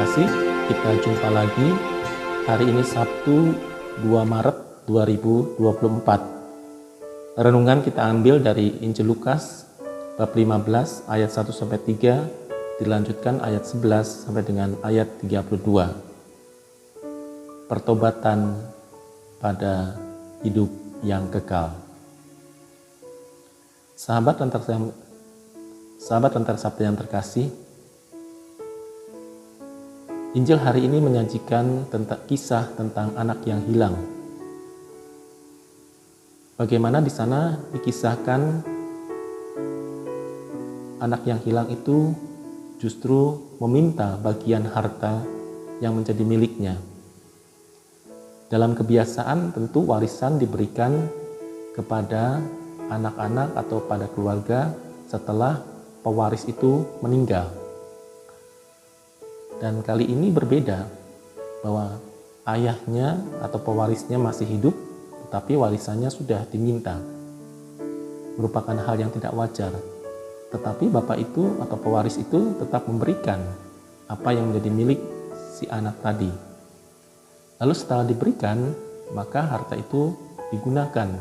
terkasih, kita jumpa lagi hari ini Sabtu 2 Maret 2024. Renungan kita ambil dari Injil Lukas bab 15 ayat 1-3, dilanjutkan ayat 11 sampai dengan ayat 32. Pertobatan pada hidup yang kekal. Sahabat Lantar Sabda yang terkasih, Injil hari ini menyajikan kisah tentang anak yang hilang. Bagaimana di sana dikisahkan anak yang hilang itu justru meminta bagian harta yang menjadi miliknya. Dalam kebiasaan tentu warisan diberikan kepada anak-anak atau pada keluarga setelah pewaris itu meninggal. Dan kali ini berbeda, bahwa ayahnya atau pewarisnya masih hidup, tetapi warisannya sudah diminta. Merupakan hal yang tidak wajar, tetapi bapak itu atau pewaris itu tetap memberikan apa yang menjadi milik si anak tadi. Lalu setelah diberikan, maka harta itu digunakan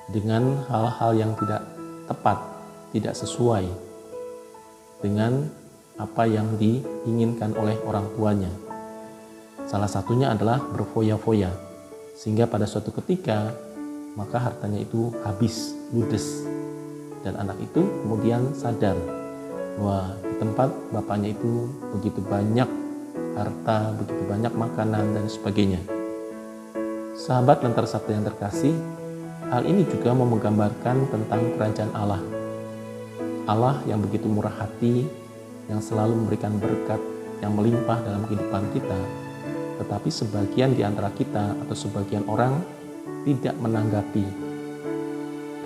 dengan hal-hal yang tidak tepat, tidak sesuai dengan apa yang diinginkan oleh orang tuanya. Salah satunya adalah berfoya-foya, sehingga pada suatu ketika maka hartanya itu habis, ludes, dan anak itu kemudian sadar bahwa di tempat bapaknya itu begitu banyak harta, begitu banyak makanan dan sebagainya. Sahabat Lantar Sabda yang terkasih, hal ini juga mau menggambarkan tentang kerajaan Allah. Allah yang begitu murah hati, yang selalu memberikan berkat yang melimpah dalam kehidupan kita, tetapi sebagian di antara kita atau sebagian orang tidak menanggapi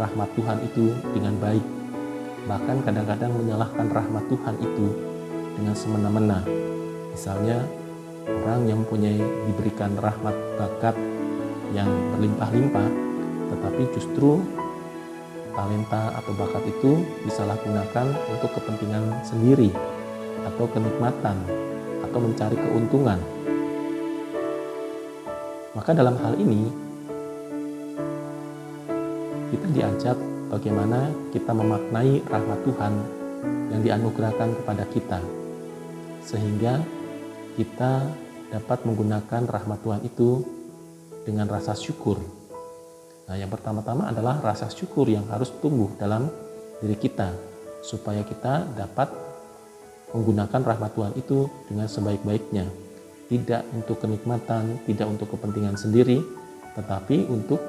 rahmat Tuhan itu dengan baik, bahkan kadang-kadang menyalahkan rahmat Tuhan itu dengan semena-mena. Misalnya orang yang diberikan rahmat bakat yang berlimpah-limpah, tetapi justru talenta atau bakat itu disalahgunakan untuk kepentingan sendiri atau kenikmatan atau mencari keuntungan. Maka dalam hal ini kita diajak bagaimana kita memaknai rahmat Tuhan yang dianugerahkan kepada kita, sehingga kita dapat menggunakan rahmat Tuhan itu dengan rasa syukur. Nah, yang pertama-tama adalah rasa syukur yang harus tumbuh dalam diri kita, supaya kita dapat menggunakan rahmat Tuhan itu dengan sebaik-baiknya, tidak untuk kenikmatan, tidak untuk kepentingan sendiri, tetapi untuk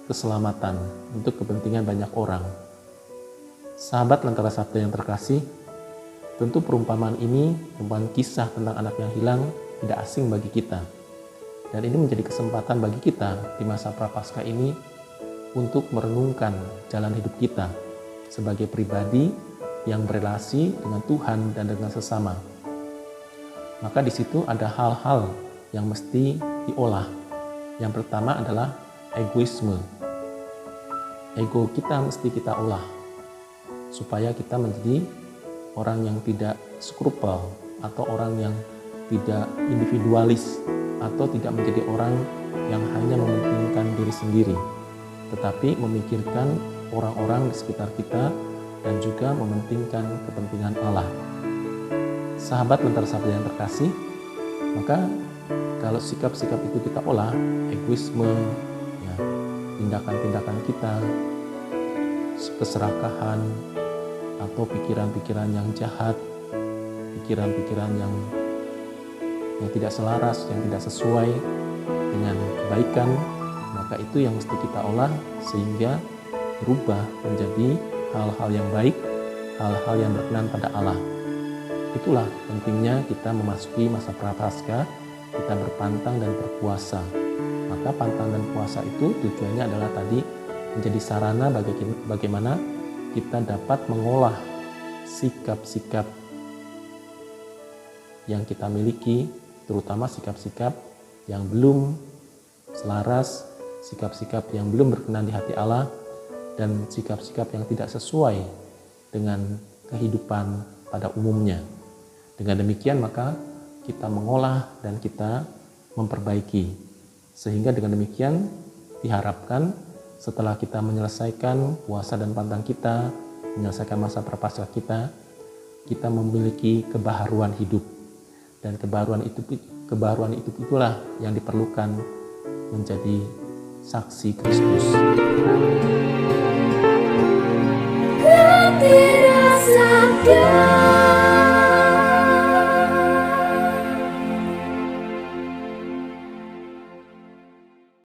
keselamatan, untuk kepentingan banyak orang. Sahabat Lentera Sabda yang terkasih, tentu perumpamaan kisah tentang anak yang hilang tidak asing bagi kita. Dan ini menjadi kesempatan bagi kita di masa Prapaskah ini untuk merenungkan jalan hidup kita sebagai pribadi yang berelasi dengan Tuhan dan dengan sesama. Maka di situ ada hal-hal yang mesti diolah. Yang pertama adalah egoisme. Ego kita mesti kita olah supaya kita menjadi orang yang tidak skrupel atau orang yang tidak individualis, atau tidak menjadi orang yang hanya mementingkan diri sendiri, tetapi memikirkan orang-orang di sekitar kita dan juga mementingkan kepentingan Allah. Sahabat Lantar Sabda yang terkasih, maka kalau sikap-sikap itu kita olah, egoisme, tindakan-tindakan kita, keserakahan, atau pikiran-pikiran yang jahat, pikiran-pikiran yang tidak selaras, yang tidak sesuai dengan kebaikan, maka itu yang mesti kita olah sehingga berubah menjadi hal-hal yang baik, hal-hal yang berkenan pada Allah. Itulah pentingnya kita memasuki masa Prapaskah, kita berpantang dan berpuasa. Maka pantang dan puasa itu tujuannya adalah tadi menjadi sarana bagaimana kita dapat mengolah sikap-sikap yang kita miliki, terutama sikap-sikap yang belum selaras, sikap-sikap yang belum berkenan di hati Allah, dan sikap-sikap yang tidak sesuai dengan kehidupan pada umumnya. Dengan demikian maka kita mengolah dan kita memperbaiki. Sehingga dengan demikian diharapkan setelah kita menyelesaikan puasa dan pantang kita, menyelesaikan masa prapaskah kita memiliki kebaharuan hidup. Dan kebaharuan itu itulah yang diperlukan menjadi saksi Kristus. Tidak sadar.